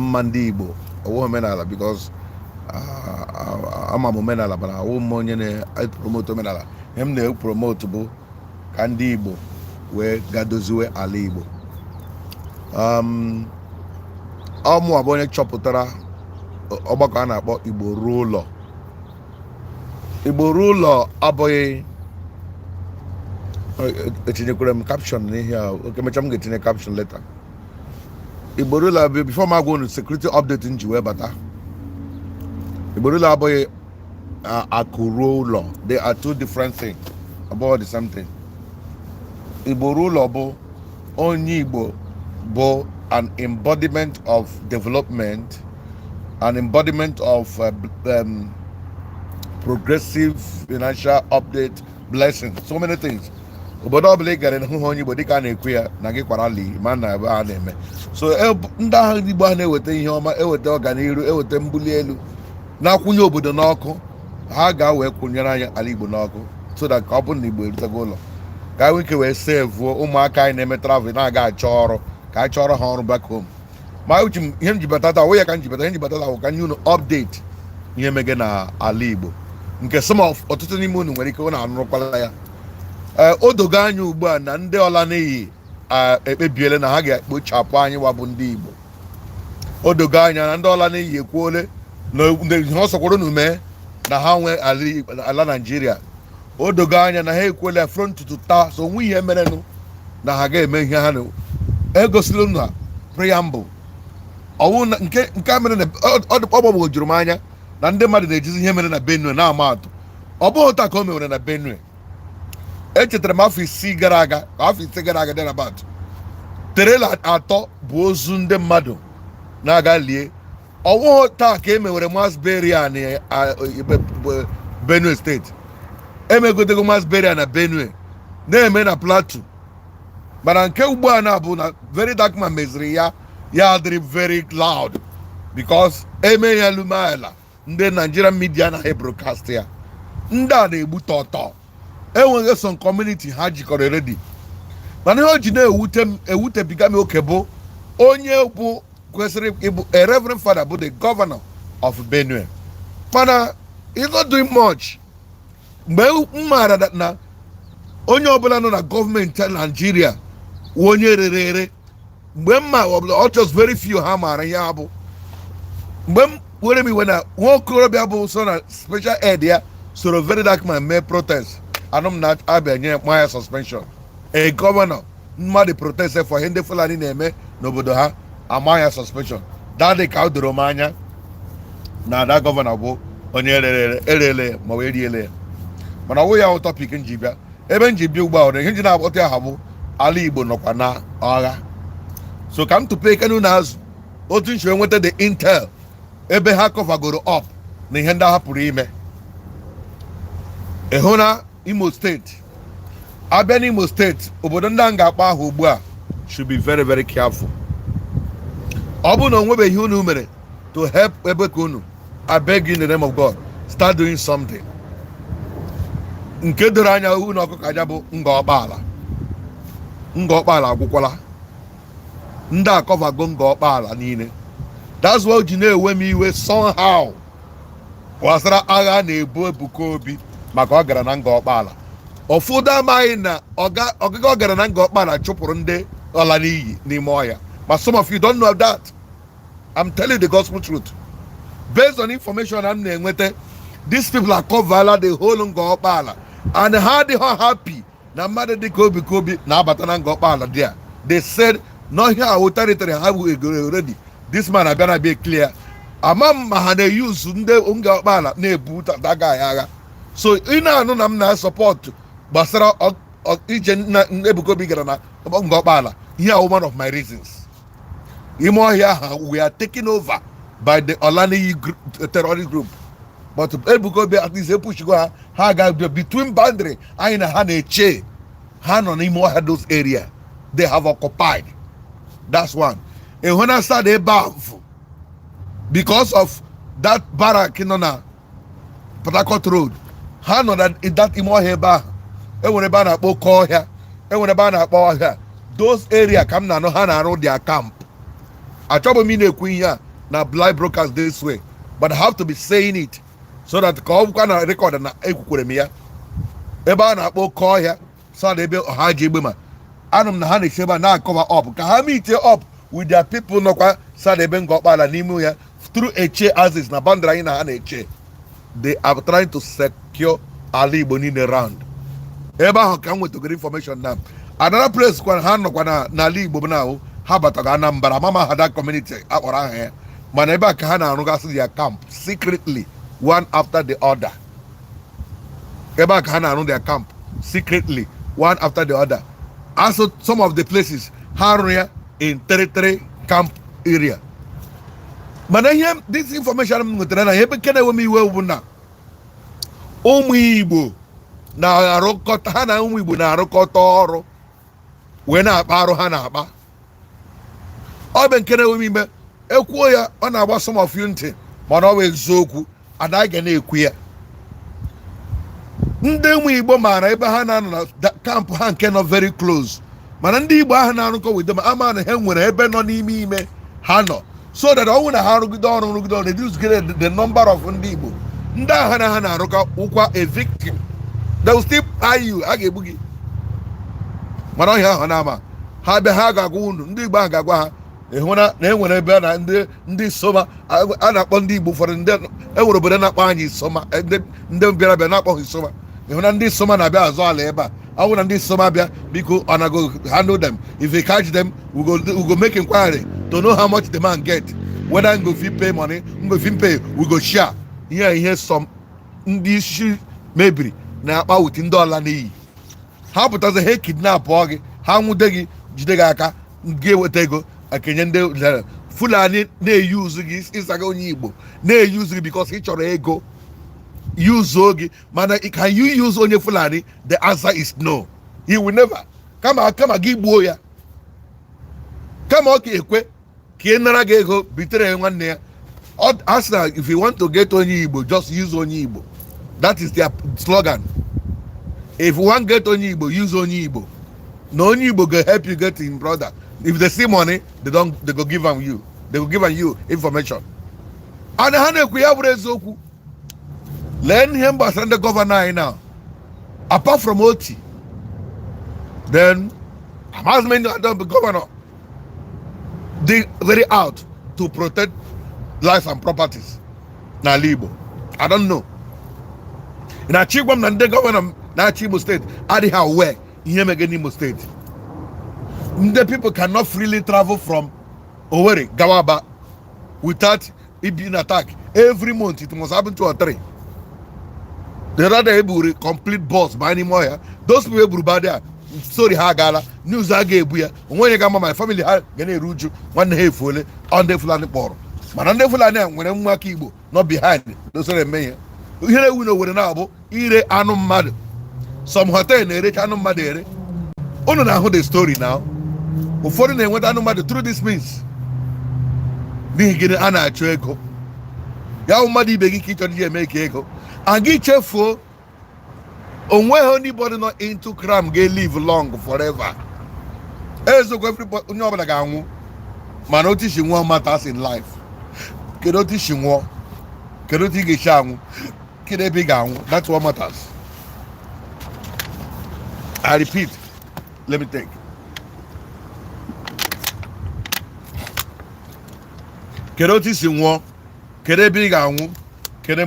Mandi Igbo, or Menala, because I'm a Menala, but I won't promote Menala. Him they promotable Kandi Igbo, where Gadozue Ali Igbo. Amu abonye chọpụtara ọgbakọ a na-akpọ Igbo Rule. Igbo Rule abụghị etinyekwere m caption n'ihe a, oke mecha m ga-etinye caption later. Igbo Rule before m agwa unu security update nji wee bata. Igbo Rule abụghị akụ Rule. They are two different things about the same thing. Igbo Rule bụ onye Igbo bụ an embodiment of development, an embodiment of progressive financial update, blessings, so many things. Obodo ọbụla ị gara hụ onye Igbo dịka a na-ekwu ya na gị kwara ali ma na ebe a na-eme. So ndị agha Igbo ha na-eweta ihe ọma, eweta ọganihu, eweta mbuli elu, na-akwụnye obodo n'ọkụ, ha ga-wee kwụnyere anyị ala Igbo n'ọkụ, so that ka ọ bụrụ na Igbo erutego ụlọ, ka anyị ike wee sevuo ụmụaka anyị na-eme travel na-aga achọ ọrụ, ka anyị chọrọ ha ọrụ back home. Ma uche m ihe m ji bata taa, ya ka m ji bata, ihe m ji bata taa bụ ka nye unu update ihe mege na ala Igbo, nke some of ọtụtụ n'ime unu nwere ike ọ na-anụrụkwala ya. O dogo anya ugbu a na ndị ọla n'iyi ekpebiele na ha ga-ekpochapụ anyị wabụ ndị Igbo. O dogo anya na ndị ọla n'iyi ekwuole na ha sọkwara unu mee na ha nwee ala Nigeria. O dogo anya na ha ekwuole front to taa, so onwe ihe merenụ na ha ga-eme ihe ha na egosila unu na preamble. Ọwụ nke a mere na ọ gbagwojuru m anya na ndị mmadụ na-ejizi ihe mere na Benue na-ama atụ. Ọ bụghị taa ka o mere na Benue. Echetara m afọ ise gara aga thereabout, trela 3 bụ ozu ndị mmadụ na-aga lie. Ọwụghị taa ka emewere mass burial na Benue steeti. Emegotego mass burial na Benue, na-eme na Plateau. Mana nke ugbu a na-abụ na very dark man meziri ya adịrị very loud because eme ya lumala ndị Nigerian media na broadcast ya. Ndị a na-egbu tọtọ, enweghị some community ha jikọrọ already. Mana ihe o ji na-ewutebiga m oke bụ onye bụ kwesịrị ịbụ a reverend father bụ the governor of Benue, mana he's not doing much. Mgbe m maara na onye ọbụla nọ na gọọmenti Nigeria onye rere, mgbe m ma ọ just very few ha maara ya bụ, mgbe m were m iwe na nwa okorobịa bụ so na special ed ya soro very dark man mee protest, anụ m na abịa nye maya suspension. A governor mmadụ protest for ihe ndị Fulani na-eme n'obodo ha, amaya suspension. Dadị ka o doro m anya na ada gọvanọ bụ onye erele ma wee riele ya. Mana ọwụ ya bụ topic nji bịa. Ebe nji bịa ugbu a ihe nji na-akpọta aha bụ ala Igbo nọkwa na agha. So ka m tụpe ekenu n'azụ otu nchi nweta the intel ebe ha kọvagoro up na ihe ndị ha pụrụ ime. Ịhụ na Imo steeti, abịa n'Imo steeti, obodo ndị a ga-akpọ aha ugbu a should be very very careful. Ọ bụ na onwebeghị unu mere to help ebe ka unu, I beg you in the name of God, start doing something. Nke doro anya unu ọkụkọ aja bụ nga ọkpala agwụkwala. Ndị akọvago nga ọkpala niile. That's why o ji na-ewe m iwe somehow gbasara agha na-ebu Ebuka Obi maka ọ gara na nga ọkpala. Ụfọdụ amaghị na ọgaga ọ gara na nga ọkpala chụpụrụ ndị ọla n'iyi n'ime ọhịa. But some of you don't know that. I'm telling you the gospel truth. Based on information I'm na-enweta, these people are covered the whole nga ọkpala, and how they are happy na mmadụ dịka Obi na-abata na nga ọkpala there. They said no, here our territory have already. This man abịa na be clear. Ama ma ha na-use ndị nga ọkpala na-ebu daga agha. So ị na-anụ na m na-support gbasara ije na Ebuka Obi gara na nga ọkpala. Here are one of my reasons. Ime ọhịa we are taken over by the Olaniyi terrorist group. But Ebuka Obi at least push go ha ga between boundary anyị na ha na-eche ha nọ n'ime ọhịa those area they have occupied. That's one. And when I started above, because of that barrack in na Port Harcourt Road, ha nọ that ime ọhịa ebe ahụ. Enwere ebe a na-akpọ oke ọhịa, enwere ebe a na-akpọ ọhịa. Those area ka m na-anọ ha na-arụ their camp. Achọbụ m ị na-ekwu ihe a na blind broadcast this way, but I have to be saying it so that ka ọ bụkwa na record na ekwukwere m ya ebe a na-akpọ oke ọhịa so na ebe ọha ji egbe ma anụ m na ha na-esi ebe a na-akọva up ka ha meet up with their people nọkwa so na ebe nga ọkpala n'ime ya through eche axis na boundary anyị na ha na-eche. They are trying to secure ala Igbo niile round ebe ahụ ka m nwetagoro information na another place kwa ha nọkwa n'ala Igbo bụ na ahụ ha bataga Anambra mama ha that community akpọrọ aha ya mana ebe a ka ha na-arụgasị their camp secretly one after the other. Ebe a ka ha na-arụ their camp secretly one after the other. Also some of the places ha rụrụ ya in territory camp area. Mana ihe this information m nwetara na ebe nke na-enwe m iwe bụ na ụmụ Igbo na-arụkọta ha na ụmụ Igbo na-arụkọta ọrụ wee na-akpa arụ ha na-akpa. Ọ bụ nke na-enwe m ime ekwuo ya ọ na-agba some of you ntị mana ọ bụ eziokwu ada ga na-ekwu ya. Ndị ụmụ Igbo maara ebe ha na-anọ na kampụ ha nke nọ very close mana ndị Igbo ahụ na-arụkọ with them ama na ha nwere ebe nọ n'ime ime ha nọ so that ọnwụ na ha rụgide ọrụ reduce the number of ndị Igbo ndị agha na ha na-arụkọ ụkwa a victim they will still buy you a ga-egbu gị mana ọhịa ahụ na-ama ha bịa ha ga-agwa unu ndị Igbo ahụ ga-agwa ha ịhụ na enwere ebe na ndị Soma a na-akpọ ndị Igbo ụfọdụ ndị enwere obodo na-akpọ anyị Soma ndị bịara bịa na-akpọghị Soma ịhụ na ndị Soma na-abịa azụ ala ebe a ọ bụ na ndị Soma bịa biko ọ na-go handle them if we catch them we go make inquiry to know how much the man get whether we go fit pay money we go fit pay we go share ihe some ndị isi mebiri na-akpa with ndị ọla n'iyi ha pụtazi ha kidnap gị ha nwude gị jide gị aka gị eweta ego akenye ndị Fulani na-eyuzu gị ịsaga onye Igbo na-eyuzu gị because ị chọrọ ego use gị mana can you use onye Fulani? The answer is no. He will never. Kama gị gbuo ya kama ọ ka ekwe ka ị nara gị ego bitere nwanne ya. As na if you want to get onye Igbo just use onye Igbo. That is their slogan. If you want get onye Igbo use onye Igbo. No onye Igbo go help you get him brother. If they see money they go give them you. They will give them you information. And ha na-ekwu ya bụrụ eziokwu. Lee ihe gbasara ndị gọvanọ anyị now apart from Oti then Amazment the governor they very out to protect lives and properties n'ala Igbo. I don't know na Chigwam na ndị gọvanọ na-achị Imo State adịghị aware ihe mege n'Imo State. The people cannot freely travel from Owerri Gawaba without it being attacked. Every month it must happen 2 or 3. The rather able complete boss by anymore here. Those people able bad there. Sorry, Hagala, news I gave you. When you got my family, I get a ruju, one hay fully on the Fulani Poro. But on the Fulani, when I'm Makibo, not behind it. Those are the mayor. Here we know what an album, Ire Anum Mad. Some hotel in Eric Anum Madere. Only now the story now. Before they went Anum Mad through this means. Being getting Anna Chueko. Yao Madi begging kitchen here make echo. And get careful on where anybody not into crime get live long forever. As everybody know about the manoti she want matters in life. Kedoti she want kedoti geshangu kede bigangu. That's what matters. I repeat, let me take. Kedoti she want kede bigangu. Nke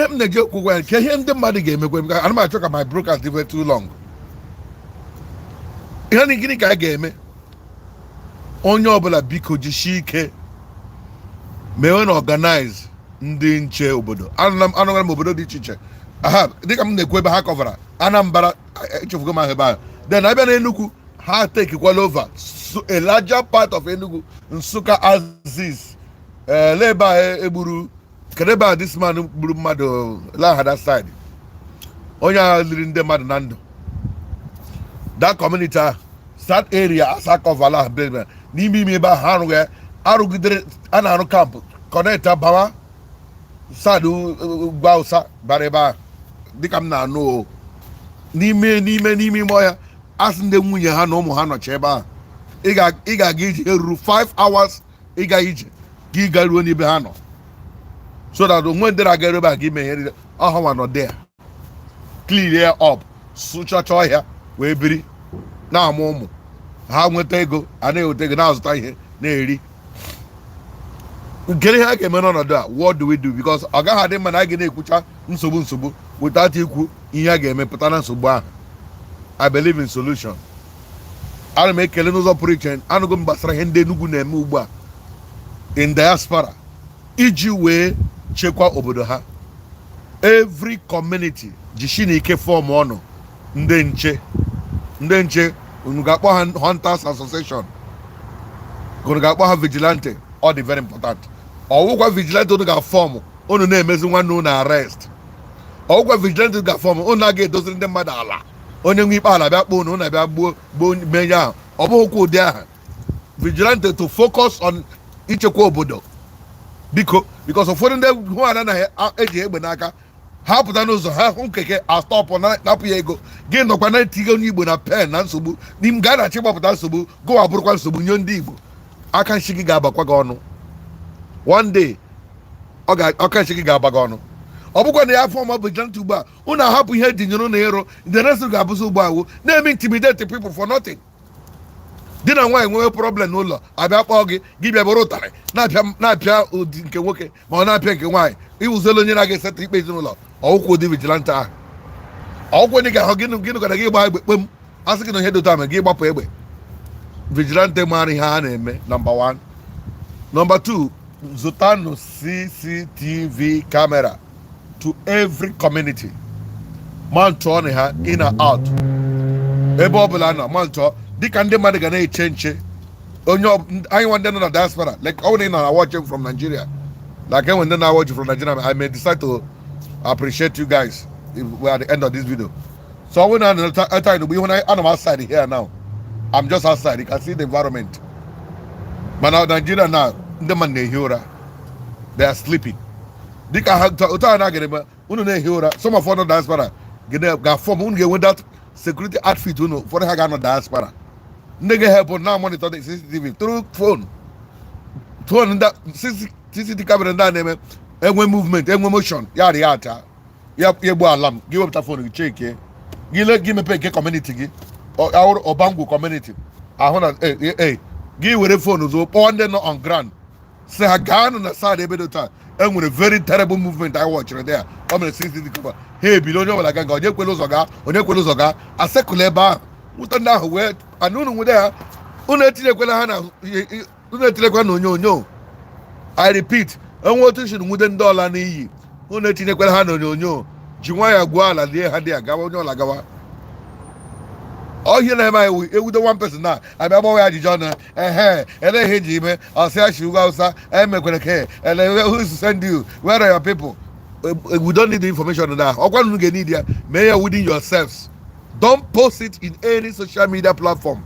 him the joke well, can him the money game because I'm not talking my broadcast were too long. Hani gini ka game onye ọbụla biko jishike me organize ndị nche obodo. Anụgara m obodo dị iche iche. Aha, dịka m na-ekwu ebe ha kọvara Anambra echefugo ma ebe ahụ. Then abịa na Enugu ha take equal over a larger part of Enugu Nsukka Aziz. Leba eburu kedeba this man buru mmadụ la other side onye a liri ndị mmadụ na ndụ that community that area asa cover la n'ime ime ebe ahụ arụghị arụgidere a na-arụ kampụ connect bawa sadu gwa ụsa bara ebe ahụ dịka m na-anụ n'ime ime ọhịa asị ndị nwunye ha na ụmụ ha nọchi ebe ahụ ị ga-aga ije eruru 5 hours ịga ije gị garuo n'ibe ha nọ, so that onwe ndị na-aga ebe a gị ime ihe niile ọha nọ there clean ya up, sụchacha ọhịa wee biri na-amụ ụmụ ha, nweta ego a na-eweta ego na-azụta ihe na-eri. Nke ihe a ga-eme n'ọnọdụ a, what do we do? Because ọ gaghị adị mma na a ga na-ekwucha nsogbu without ikwu ihe a ga-eme pụta na nsogbu ahụ. I believe in solution. Ana m ekele n'ụzọ pụrụ iche, anụgo m gbasara ihe ndị Enugu na-eme ugbu a in diaspora iji wee chekwa obodo ha. Every community jishi na ike fọm ọnụ ndị nche unu ga-akpọ ha Hunters Association, unu ga-akpọ ha vigilante, ọ dị very important. Ọwụkwa vigilante unu ga-afọm unu na-emezi nwanne unu arrest, ọwụkwa vigilante unu ga-afọm unu na-aga edoziri ndị mmadụ ala, onye nwe ikpe ala bịa kpọọ unu na-abịa gbuo menye ahụ. Ọ bụghịkwa ụdị aha vigilante to focus on ichekwa obodo, biko because ụfọdụ ndị hụ ana na-eji egbe n'aka ha pụta n'ụzọ ha hụ nkeke astọpụ napụ ya ego, gị nọkwa na-etinye onye Igbo na pen na nsogbu n'ime ga na-achị gbapụta nsogbu, gụwa bụrụkwa nsogbu nye ndị Igbo. Aka nshi gị ga-abakwa gị ọnụ one day, aka nshi gị ga-aba gị ọnụ. Ọ bụkwa na ya afọ ọma vigilante ugbu a unu ahapụ ihe dinyere na ero ndị rest ga-abụzi ugbu ahụ na-eme intimidate people for nothing. Di na nwaanyị nwere problem n'ụlọ abịa kpọọ gị bịa bụrụ ụtarị na-apịa ụdị nke nwoke ma ọ na-apịa nke nwaanyị, iwuzelu onye na-aga eseta ikpe ezinụlọ. Ọwụkwa ụdị vigilante ahụ, ọgwụkwọ dị ka ahụ gịnị gara gị gba egbe kpem, asị gị na ihe dota ma gị gbapụ egbe. Vigilante mara ihe ha na-eme, number 1. Number 2, zụtanụ CCTV camera to every community. Mantụọ na ha in and out, ebe ọbụla nọ mantụọ, dịka ndị mmadụ ga na-eche nche. Onye anyị nwe ndị nọ na diaspora, like ọ na watching from Nigeria, like when they are watching from Nigeria, I may decide to appreciate you guys if we are at the end of this video. So when I'm outside here now, I'm just outside. You can see the environment. But now Nigeria now, the man they are sleeping. Some of the diaspora get form get with that security outfit for the diaspora. They get help now monitor the CCTV through phone. Phone that CCTV camera that every movement, every motion, yada. You alarm. Give up the phone, you check it. Give me pay community or Bangu community. I want to give with the phone so on there not on ground. Say a gun on the side every time. And with a very terrible movement I watch right there. I'm gonna see the cover. Hey, below you like I got you Zoga, or you Zoga, a secular bar. What now where I know there. I repeat, I want to shoot wooden dollar ni. Unetinye kwela ha n'onyonyo jinwa ya gwala lie ha dị agawa onye ọla gawa. Ọ ihe na-eme ewude one person na abịa gbawa ya ajụjụ na ele ihe ji ime ọsị ashi ugwu Hausa emekwere ke ele who send you, where are your people? We don't need the information on that. Ọkwa nunu ga-need ya, mee ya within yourselves. Don't post it in any social media platform.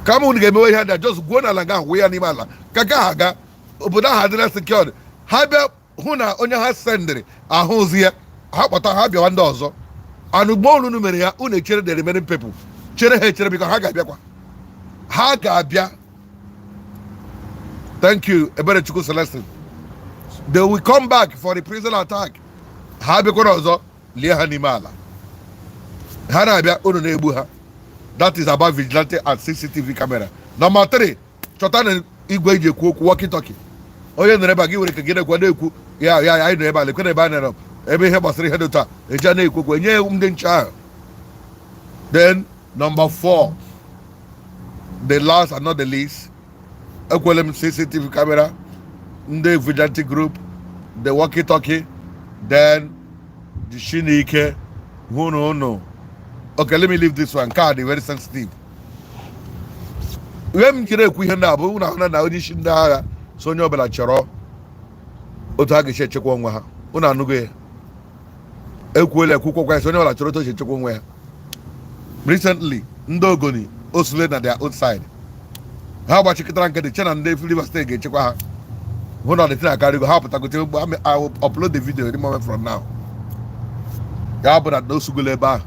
Kama unu ga-emewe ihe ndị just gwuo n'ala nga ahụ ya n'ime ala kaka ha ga obodo ahụ adịla secured. Ha bịa hụ na onye ha sendịrị ahụzi ya, ha kpọta ha bịawa ndị ọzọ. Anugbo unu mere ya, unu echere the remaining people, chere ha echere biko ha ga-abịakwa, ha ga-abịa. Thank you Eberechukwu Celestine. They will come back for the prison attack. Ha bịakwara ọzọ lie ha n'ime ala, ha na-abịa unu na-egbu ha. That is about vigilante and CCTV camera. Number 3, chọta na igwe iji ekwu okwu walkie talkie. Onye nere ebe a gị were ka gị na-ekwu na-ekwu ya anyị nọ ebe a lekwe na ebe a nere ebe ihe gbasara ihe dị otu a eji a na-ekwu okwu enye ndị nche ahụ. Then number 4, the last and not the least, ekwele m CCTV camera, ndị vigilante group, the walkie talkie, then the Shinike, no. Okay, let me leave this one. Card is very sensitive. When you know we na bu na na onye shi ndị agha so onye ọbụla chọrọ otu a ga-eche echekwa onwe ha. Unu anụgo ya. Ekwuola ekwukwo kwa so onye ọbụla chọrọ otu eche echekwa onwe ha. Recently, ndị Ogoni osule na their outside. Ha gbachikịtara nke dị chena ndị Rivers State ga-echekwa ha. Hụ na ọdịtị na-akarịgo ha pụtagote I will upload the video any moment from now. Ya bụ na osugolo ebe ahụ.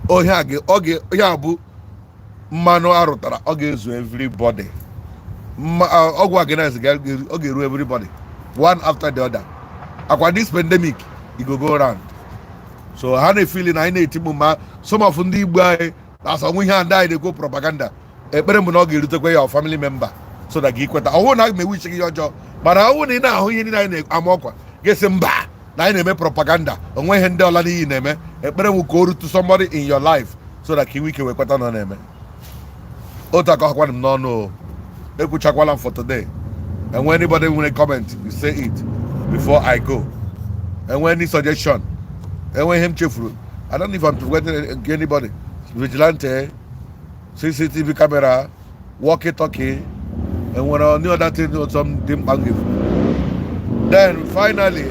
Oge ya bụ mmanụ arụtara ọ ga-ezu everybody. Ọgwụ agnes ọ ga-eru everybody one after the other. Akwa this pandemic e go round. So ha na-efili na anyị na-etigbu ma some of ndị Igbo anyị na-asa onwe ihe ndị anyị na-ekwu propaganda. Ekpere m na ọ ga-erutekwa ya family member so that gị kweta. Ọhụụ na aga m ewichi gị ọjọọ, mana ọhụụ na ị na-ahụ ihe ndị anyị na-ama ọkwa ga-esi mba na anyị na-eme propaganda, onwe ihe ndị ọla n'iyi na-eme. Ekpere m ka o rutu somebody in your life so that ka iwe ike wee kweta na ọ na-eme. Otu aka ọkwa m n'ọnụ, ekwuchakwala m for today. And when anybody want a comment, you say it before I go. And when any suggestion, and when him cheerful, I don't know if I'm forgetting anybody. Vigilante, CCTV camera, walkie-talkie, and when I knew that thing or some dim banging. Then finally,